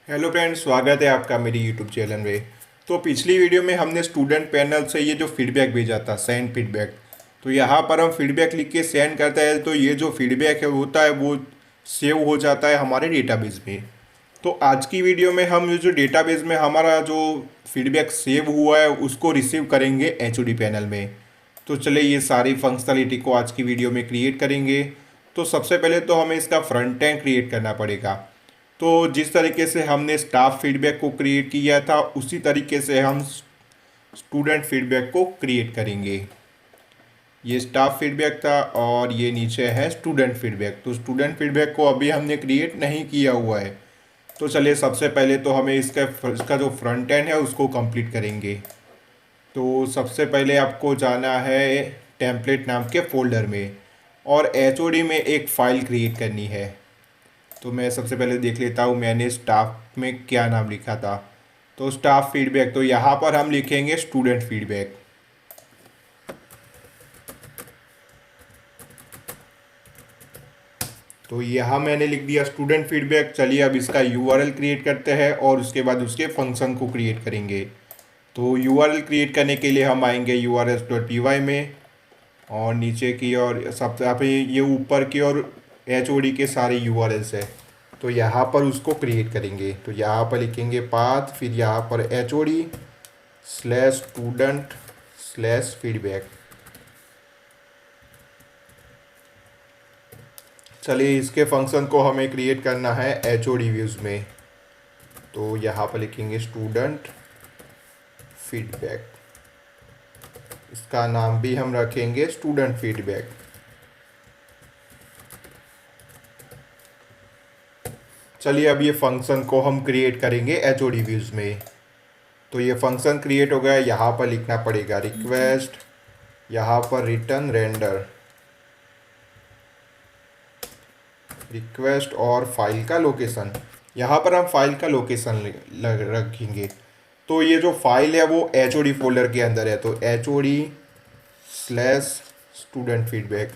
Hello friends, स्वागत है आपका मेरी यूट्यूब चैनल में। तो पिछली वीडियो में हमने स्टूडेंट पैनल से ये जो फीडबैक भेजा था, सेंड फीडबैक। तो यहाँ पर हम फीडबैक लिख के सेंड करते हैं तो ये जो फीडबैक है होता है वो सेव हो जाता है हमारे डेटाबेस में। तो आज की वीडियो में हम ये जो डेटाबेस में हमारा जो फीडबैक सेव हुआ है उसको रिसीव करेंगे एचओडी पैनल में। तो चलिए ये सारी फंक्शनलिटी को आज की वीडियो में क्रिएट करेंगे। तो सबसे पहले तो हमें इसका फ्रंट एंड क्रिएट करना पड़ेगा। तो जिस तरीके से हमने स्टाफ फीडबैक को क्रिएट किया था उसी तरीके से हम स्टूडेंट फीडबैक को क्रिएट करेंगे। ये स्टाफ फीडबैक था और ये नीचे है स्टूडेंट फीडबैक। तो स्टूडेंट फीडबैक को अभी हमने क्रिएट नहीं किया हुआ है। तो चलिए सबसे पहले तो हमें इसका जो फ्रंट एंड है उसको कंप्लीट करेंगे। तो सबसे पहले आपको जाना है टेम्पलेट नाम के फोल्डर में और एचओडी में एक फ़ाइल क्रिएट करनी है। तो मैं सबसे पहले देख लेता हूँ मैंने स्टाफ में क्या नाम लिखा था। तो स्टाफ फीडबैक, तो यहाँ पर हम लिखेंगे स्टूडेंट फीडबैक। तो यहाँ मैंने लिख दिया स्टूडेंट फीडबैक। चलिए अब इसका यूआरएल क्रिएट करते हैं और उसके बाद उसके फंक्शन को क्रिएट करेंगे। तो यूआरएल क्रिएट करने के लिए हम आएंगे urls.py में और नीचे की और सब यहाँ पे ये ऊपर की और एचओडी के सारे यूआरएल्स है। तो यहाँ पर उसको क्रिएट करेंगे। तो यहाँ पर लिखेंगे पाथ, फिर यहाँ पर HOD/student/feedback। चलिए इसके फंक्शन को हमें क्रिएट करना है HOD व्यूज़ में। तो यहाँ पर लिखेंगे स्टूडेंट फीडबैक। इसका नाम भी हम रखेंगे स्टूडेंट फीडबैक। चलिए अब ये फंक्शन को हम क्रिएट करेंगे HOD व्यूज़ में। तो ये फंक्शन क्रिएट हो गया। यहाँ पर लिखना पड़ेगा रिक्वेस्ट, यहाँ पर रिटर्न रेंडर, रिक्वेस्ट और फाइल का लोकेशन। यहाँ पर हम फाइल का लोकेशन रखेंगे। तो ये जो फाइल है वो HOD फोल्डर के अंदर है। तो HOD/student feedback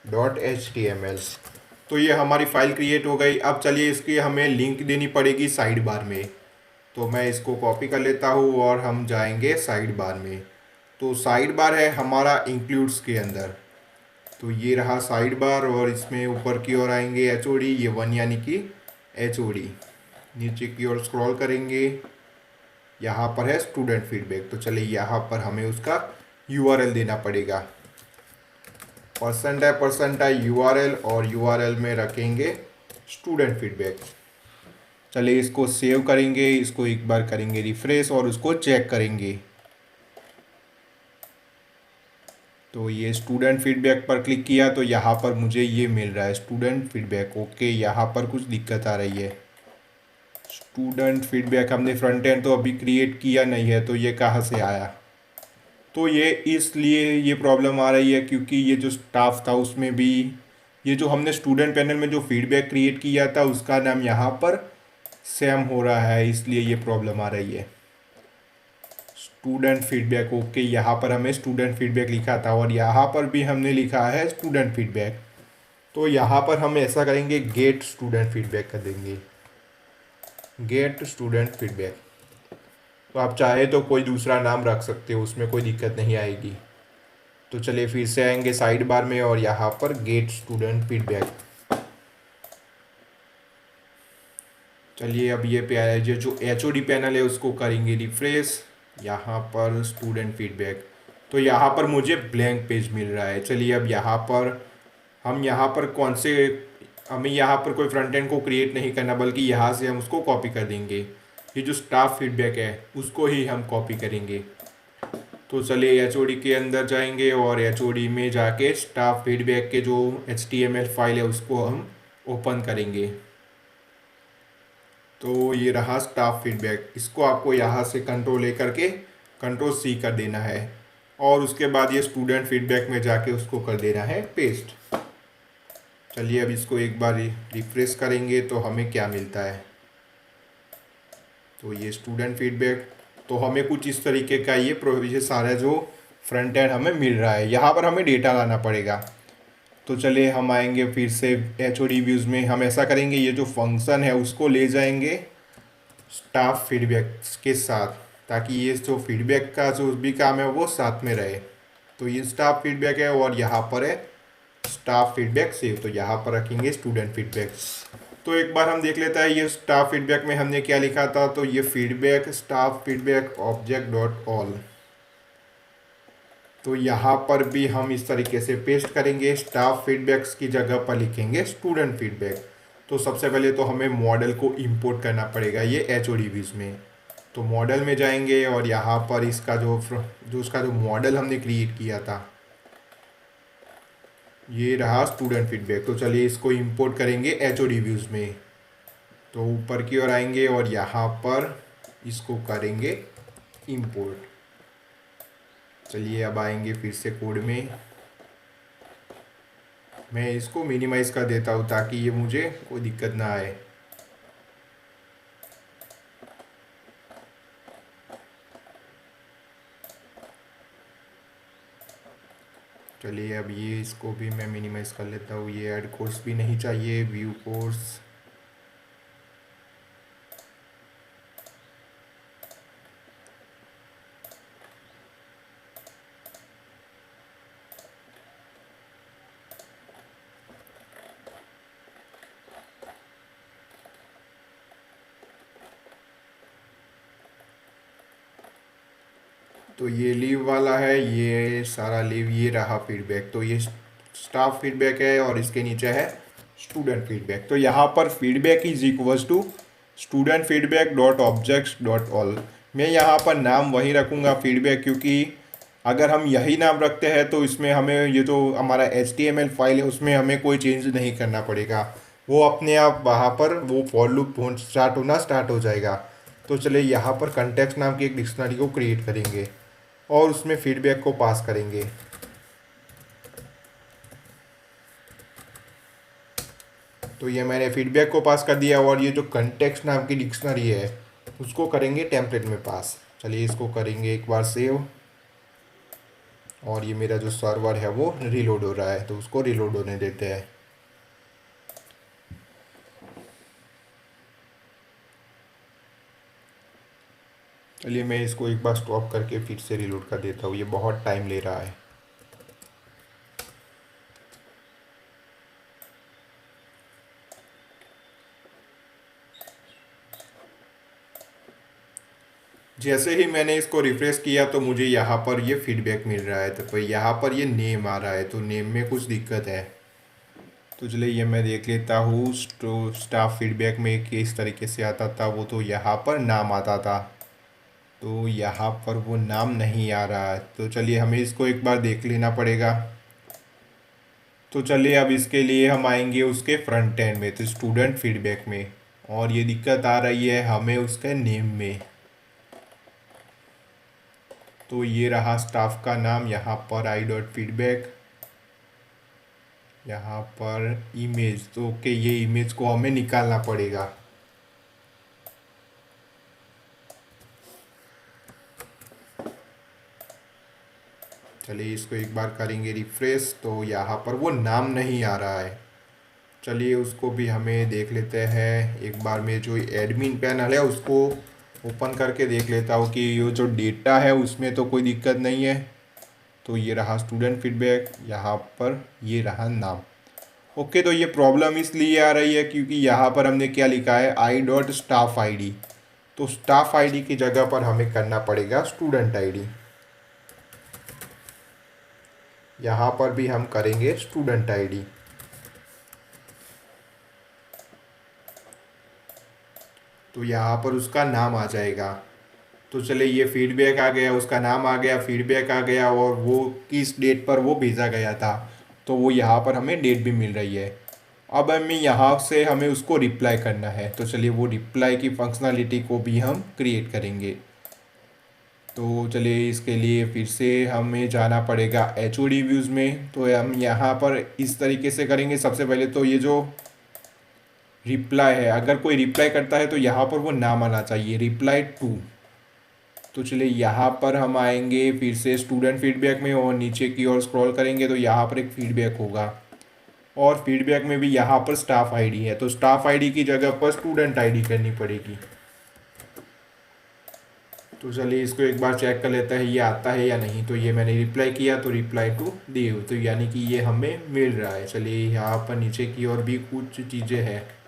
.html। तो ये हमारी फ़ाइल क्रिएट हो गई। अब चलिए इसकी हमें लिंक देनी पड़ेगी साइड बार में। तो मैं इसको कॉपी कर लेता हूँ और हम जाएंगे साइड बार में। तो साइड बार है हमारा इंक्लूड्स के अंदर। तो ये रहा साइड बार और इसमें ऊपर की ओर आएंगे HOD, ये 1 यानी कि HOD। नीचे की ओर स्क्रॉल करेंगे, यहाँ पर है स्टूडेंट फीडबैक। तो चलिए यहाँ पर हमें उसका URL देना पड़ेगा। %है URL और URL में रखेंगे स्टूडेंट फीडबैक। चलिए इसको सेव करेंगे, इसको एक बार करेंगे रिफ्रेश और उसको चेक करेंगे। तो ये स्टूडेंट फीडबैक पर क्लिक किया तो यहाँ पर मुझे ये मिल रहा है स्टूडेंट फीडबैक। ओके, यहाँ पर कुछ दिक्कत आ रही है। स्टूडेंट फीडबैक हमने फ्रंट एंड तो अभी क्रिएट किया नहीं है, तो ये कहाँ से आया? तो ये इसलिए ये प्रॉब्लम आ रही है क्योंकि ये जो स्टाफ था उसमें भी ये जो हमने स्टूडेंट पैनल में जो फीडबैक क्रिएट किया था उसका नाम यहाँ पर सेम हो रहा है, इसलिए ये प्रॉब्लम आ रही है। स्टूडेंट फीडबैक, ओके, यहाँ पर हमें स्टूडेंट फीडबैक लिखा था और यहाँ पर भी हमने लिखा है स्टूडेंट फीडबैक। तो यहाँ पर हम ऐसा करेंगे, गेट स्टूडेंट फीडबैक कर देंगे, गेट स्टूडेंट फीडबैक। तो आप चाहे तो कोई दूसरा नाम रख सकते हो, उसमें कोई दिक्कत नहीं आएगी। तो चलिए फिर से आएंगे साइड बार में और यहाँ पर गेट स्टूडेंट फीडबैक। चलिए अब ये जो HOD पैनल है उसको करेंगे रिफ्रेश। यहाँ पर स्टूडेंट फीडबैक, तो यहाँ पर मुझे ब्लैंक पेज मिल रहा है। चलिए अब यहाँ पर हम यहाँ पर हमें यहाँ पर कोई फ्रंट एंड को क्रिएट नहीं करना, बल्कि यहाँ से हम उसको कॉपी कर देंगे। ये जो स्टाफ फीडबैक है उसको ही हम कॉपी करेंगे। तो चलिए HOD के अंदर जाएंगे और HOD में जाके स्टाफ फीडबैक के जो HTML फाइल है उसको हम ओपन करेंगे। तो ये रहा स्टाफ फीडबैक। इसको आपको यहाँ से कंट्रोल A करके कंट्रोल C कर देना है और उसके बाद ये स्टूडेंट फीडबैक में जाके उसको कर देना है पेस्ट। चलिए अब इसको एक बार रिफ्रेश करेंगे तो हमें क्या मिलता है। तो ये स्टूडेंट फीडबैक, तो हमें कुछ इस तरीके का ये सारा जो फ्रंट एंड हमें मिल रहा है। यहाँ पर हमें डेटा लाना पड़ेगा। तो चलिए हम आएंगे फिर से एच ओ डी व्यूज़ में। हम ऐसा करेंगे, ये जो फंक्शन है उसको ले जाएंगे स्टाफ फीडबैक के साथ, ताकि ये जो फीडबैक का जो भी काम है वो साथ में रहे। तो ये स्टाफ फीडबैक है और यहाँ पर है स्टाफ फीडबैक सेव, तो यहाँ पर रखेंगे स्टूडेंट फीडबैक। तो एक बार हम देख लेते हैं ये स्टाफ फीडबैक में हमने क्या लिखा था। तो ये feedback staff feedback object dot all, तो यहाँ पर भी हम इस तरीके से पेस्ट करेंगे। स्टाफ फीडबैक्स की जगह पर लिखेंगे स्टूडेंट फीडबैक। तो सबसे पहले तो हमें मॉडल को इंपोर्ट करना पड़ेगा ये एच ओ डी व्यूज़ में। तो मॉडल में जाएंगे और यहाँ पर इसका जो उसका जो मॉडल हमने क्रिएट किया था ये रहा स्टूडेंट फीडबैक। तो चलिए इसको इंपोर्ट करेंगे एच ओ डी व्यूज़ में। तो ऊपर की ओर आएंगे और यहाँ पर इसको करेंगे इंपोर्ट। चलिए अब आएंगे फिर से कोड में। मैं इसको मिनिमाइज़ कर देता हूँ ताकि ये मुझे कोई दिक्कत ना आए। चलिए अब ये इसको भी मैं मिनिमाइज़ कर लेता हूँ। ये ऐड कोर्स भी नहीं चाहिए, व्यू कोर्स। तो ये लीव वाला है, ये सारा लीव, ये रहा फीडबैक। तो ये स्टाफ फीडबैक है और इसके नीचे है स्टूडेंट फीडबैक। तो यहाँ पर feedback is equals to student feedback dot objects dot all. मैं यहाँ पर नाम वही रखूँगा फीडबैक, क्योंकि अगर हम यही नाम रखते हैं तो इसमें हमें ये जो हमारा HTML फाइल है उसमें हमें कोई चेंज नहीं करना पड़ेगा। वो अपने आप वहाँ पर वो फॉर लूप स्टार्ट हो जाएगा। तो चलिए यहाँ पर कंटेक्स्ट नाम की एक डिक्शनरी को क्रिएट करेंगे और उसमें फीडबैक को पास करेंगे। तो ये मैंने फीडबैक को पास कर दिया और ये जो कंटेक्स्ट नाम की डिक्शनरी है उसको करेंगे टेम्पलेट में पास। चलिए इसको करेंगे एक बार सेव। और ये मेरा जो सर्वर है वो रीलोड हो रहा है, तो उसको रीलोड होने देते हैं। चलिए मैं इसको एक बार स्टॉप करके फिर से रीलोड कर देता हूँ, ये बहुत टाइम ले रहा है। जैसे ही मैंने इसको रिफ्रेश किया तो मुझे यहाँ पर ये फीडबैक मिल रहा है। तो यहाँ पर ये नेम आ रहा है, तो नेम में कुछ दिक्कत है। तो चलिए ये मैं देख लेता हूँ। तो स्टाफ फीडबैक में किस तरीके से आता था वो, तो यहाँ पर नाम आता था, तो यहाँ पर वो नाम नहीं आ रहा है। तो चलिए हमें इसको एक बार देख लेना पड़ेगा। तो चलिए अब इसके लिए हम आएंगे उसके फ्रंट एंड में, तो स्टूडेंट फीडबैक में, और ये दिक्कत आ रही है हमें उसके नेम में। तो ये रहा स्टाफ का नाम, यहाँ पर आई डॉट फीडबैक, यहाँ पर इमेज। तो ओके, ये इमेज को हमें निकालना पड़ेगा। चलिए इसको एक बार करेंगे रिफ्रेश, तो यहाँ पर वो नाम नहीं आ रहा है। चलिए उसको भी हमें देख लेते हैं एक बार। में जो एडमिन पैनल है उसको ओपन करके देख लेता हूँ कि ये जो डेटा है उसमें तो कोई दिक्कत नहीं है। तो ये रहा स्टूडेंट फीडबैक, यहाँ पर ये रहा नाम। ओके, तो ये प्रॉब्लम इसलिए आ रही है क्योंकि यहाँ पर हमने क्या लिखा है, I dot staff I D. तो स्टाफ आईडी की जगह पर हमें करना पड़ेगा स्टूडेंट आईडी। यहाँ पर भी हम करेंगे स्टूडेंट आईडी। तो यहाँ पर उसका नाम आ जाएगा। तो चले ये फीडबैक आ गया, उसका नाम आ गया, फीडबैक आ गया, और वो किस डेट पर वो भेजा गया था तो वो यहाँ पर हमें डेट भी मिल रही है। अब हमें यहाँ से हमें उसको रिप्लाई करना है। तो चलिए वो रिप्लाई की फंक्शनलिटी को भी हम क्रिएट करेंगे। तो चलिए इसके लिए फिर से हमें जाना पड़ेगा एच ओ डी व्यूज़ में। तो हम यहाँ पर इस तरीके से करेंगे। सबसे पहले तो ये जो रिप्लाई है, अगर कोई रिप्लाई करता है तो यहाँ पर वो नाम आना चाहिए, रिप्लाई टू। तो चलिए यहाँ पर हम आएंगे फिर से स्टूडेंट फीडबैक में और नीचे की ओर स्क्रॉल करेंगे तो यहाँ पर एक फीडबैक होगा। और फीडबैक में भी यहाँ पर स्टाफ आईडी है, तो स्टाफ आईडी की जगह पर स्टूडेंट आईडी करनी पड़ेगी। तो चलिए इसको एक बार चेक कर लेते हैं ये आता है या नहीं। तो ये मैंने रिप्लाई किया तो रिप्लाई टू दी, तो यानी कि ये हमें मिल रहा है। चलिए यहाँ पर नीचे की और भी कुछ चीज़ें हैं।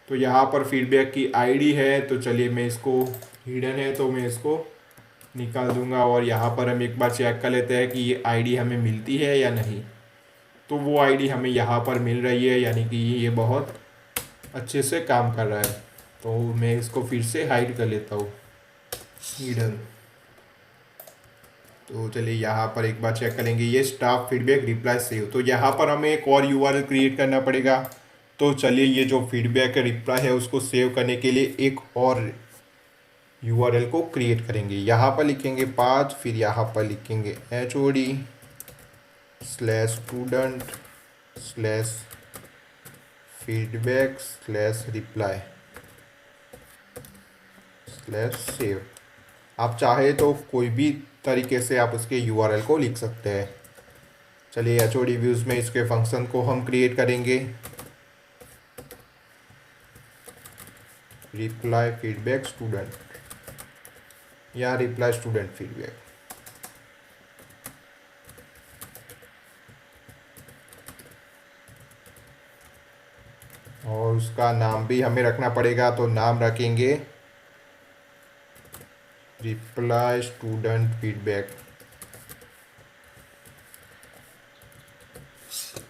तो यहाँ पर फीडबैक की आईडी है, तो चलिए मैं इसको, हिडन है तो मैं इसको निकाल दूंगा। और यहाँ पर हम एक बार चेक कर लेते हैं कि ये आईडी हमें मिलती है या नहीं। तो वो आईडी हमें यहाँ पर मिल रही है, यानी कि ये बहुत अच्छे से काम कर रहा है। तो मैं इसको फिर से हाइड कर लेता हूँ, हिडन। तो चलिए यहाँ पर एक बार चेक करेंगे, ये स्टाफ फीडबैक रिप्लाई सेव। तो यहाँ पर हमें एक और यूआरएल क्रिएट करना पड़ेगा। तो चलिए ये जो फीडबैक रिप्लाई है उसको सेव करने के लिए एक और यूआरएल को क्रिएट करेंगे। यहाँ पर लिखेंगे पाथ, फिर यहाँ पर लिखेंगे HOD/student/feedback/reply/save। आप चाहे तो कोई भी तरीके से आप उसके यूआरएल को लिख सकते हैं। चलिए HOD व्यूज़ में इसके फंक्शन को हम क्रिएट करेंगे, रिप्लाई फीडबैक स्टूडेंट या रिप्लाई स्टूडेंट फीडबैक। और उसका नाम भी हमें रखना पड़ेगा, तो नाम रखेंगे रिप्लाई स्टूडेंट फीडबैक।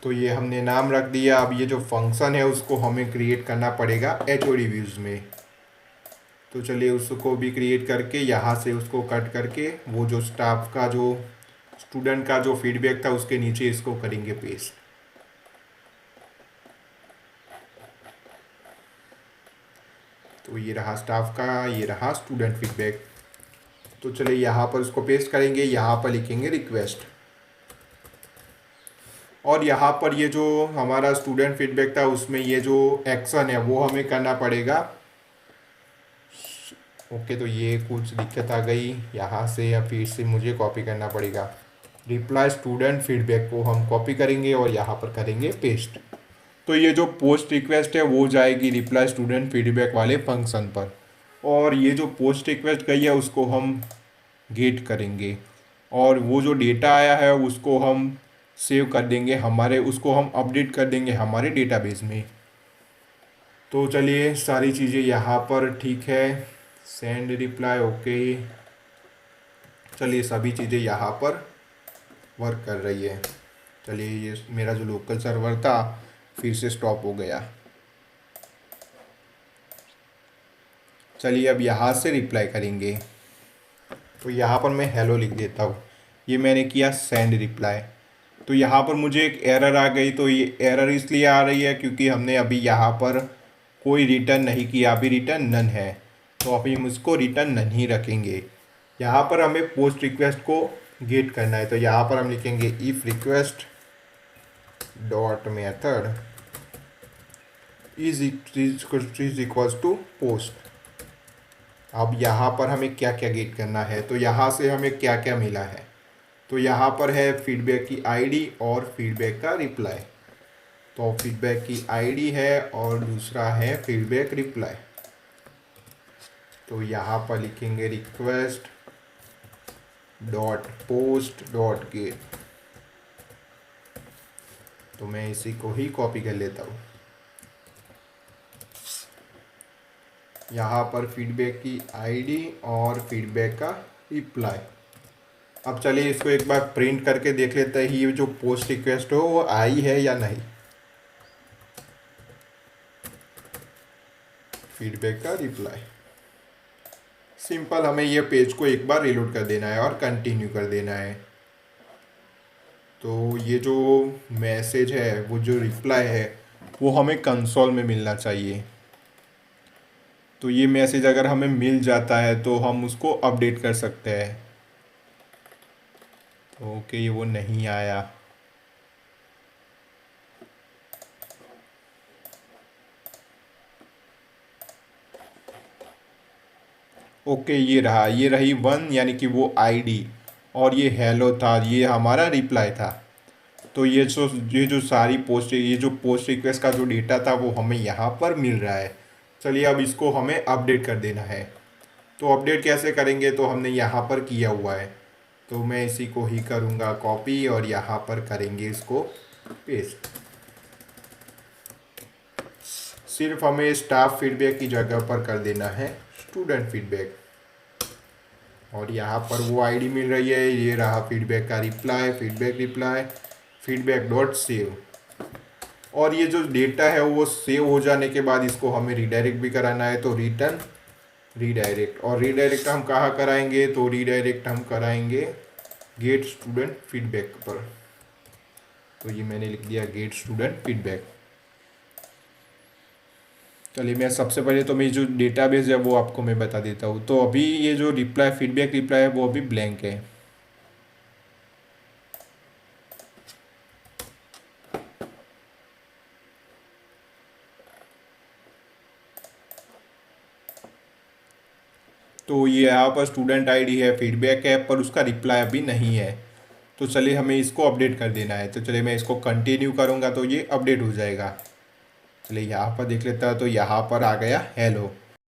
तो ये हमने नाम रख दिया। अब ये जो फंक्शन है उसको हमें क्रिएट करना पड़ेगा HOD व्यूज़ में। तो चलिए उसको भी क्रिएट करके यहाँ से उसको कट करके वो जो स्टाफ का जो स्टूडेंट का जो फीडबैक था उसके नीचे इसको करेंगे पेस्ट। तो ये रहा स्टाफ का, ये रहा स्टूडेंट फीडबैक। तो चलिए यहाँ पर उसको पेस्ट करेंगे, यहाँ पर लिखेंगे रिक्वेस्ट। और यहाँ पर ये जो हमारा स्टूडेंट फीडबैक था उसमें ये जो एक्शन है वो हमें करना पड़ेगा। ओके, तो ये कुछ दिक्कत आ गई यहाँ से, या फिर से मुझे कॉपी करना पड़ेगा। रिप्लाई स्टूडेंट फीडबैक को हम कॉपी करेंगे और यहाँ पर करेंगे पेस्ट। तो ये जो पोस्ट रिक्वेस्ट है वो जाएगी रिप्लाई स्टूडेंट फीडबैक वाले फंक्शन पर, और ये जो पोस्ट रिक्वेस्ट गई है उसको हम गेट करेंगे, और वो जो डेटा आया है उसको हम सेव कर देंगे हमारे, उसको हम अपडेट कर देंगे हमारे डेटाबेस में। तो चलिए सारी चीज़ें यहाँ पर ठीक है, सेंड रिप्लाई ओके। चलिए सभी चीज़ें यहाँ पर वर्क कर रही है। चलिए ये मेरा जो लोकल सर्वर था फिर से स्टॉप हो गया। चलिए अब यहाँ से रिप्लाई करेंगे। तो यहाँ पर मैं हेलो लिख देता हूँ, ये मैंने किया सेंड रिप्लाई। तो यहाँ पर मुझे एक एरर आ गई। तो ये एरर इसलिए आ रही है क्योंकि हमने अभी यहाँ पर कोई रिटर्न नहीं किया, अभी रिटर्न नन है। तो अभी हम इसको रिटर्न नन ही रखेंगे। यहाँ पर हमें पोस्ट रिक्वेस्ट को गेट करना है, तो यहाँ पर हम लिखेंगे if request dot method is equals to post. अब यहाँ पर हमें क्या क्या गेट करना है, तो यहाँ से हमें क्या क्या मिला है। तो यहाँ पर है फीडबैक की आईडी और फीडबैक का रिप्लाई। तो फीडबैक की आईडी है और दूसरा है फीडबैक रिप्लाई। तो यहाँ पर लिखेंगे request dot post dot gate. तो मैं इसी को ही कॉपी कर लेता हूँ। यहाँ पर फीडबैक की आईडी और फीडबैक का रिप्लाई। अब चलिए इसको एक बार प्रिंट करके देख लेते हैं ये जो पोस्ट रिक्वेस्ट हो वो आई है या नहीं। फीडबैक का रिप्लाई। सिंपल, हमें ये पेज को एक बार रिलोड कर देना है और कंटिन्यू कर देना है। तो ये जो मैसेज है वो जो रिप्लाई है वो हमें कंसोल में मिलना चाहिए। तो ये मैसेज अगर हमें मिल जाता है तो हम उसको अपडेट कर सकते हैं। तो ओके, ये वो नहीं आया। ओके, ये रहा, ये रही 1 यानी कि वो आईडी, और ये हेलो था, ये हमारा रिप्लाई था। तो ये जो सारी पोस्ट ये जो पोस्ट रिक्वेस्ट का जो डेटा था वो हमें यहाँ पर मिल रहा है। चलिए अब इसको हमें अपडेट कर देना है। तो अपडेट कैसे करेंगे, तो हमने यहाँ पर किया हुआ है, तो मैं इसी को ही करूँगा कॉपी और यहाँ पर करेंगे इसको पेस्ट। सिर्फ हमें स्टाफ फीडबैक की जगह पर कर देना है स्टूडेंट फीडबैक, और यहाँ पर वो आईडी मिल रही है, ये रहा फीडबैक का रिप्लाई, फीडबैक डॉट सेव। और ये जो डेटा है वो सेव हो जाने के बाद इसको हमें रिडायरेक्ट भी कराना है, तो रिटर्न रीडायरेक्ट। और रीडायरेक्ट हम कहाँ कराएंगे, तो रीडायरेक्ट हम कराएंगे गेट स्टूडेंट फीडबैक पर। तो ये मैंने लिख दिया गेट स्टूडेंट फीडबैक। चलिए मैं सबसे पहले तो मेरी जो डेटाबेस है वो आपको मैं बता देता हूँ। तो अभी ये जो फीडबैक रिप्लाई है वो अभी ब्लैंक है। तो ये यहाँ पर स्टूडेंट आईडी है, फीडबैक है, पर उसका रिप्लाई अभी नहीं है। तो चलिए हमें इसको अपडेट कर देना है। तो चलिए मैं इसको कंटिन्यू करूँगा तो ये अपडेट हो जाएगा। चलिए यहाँ पर देख लेता है, तो यहाँ पर आ गया हेलो।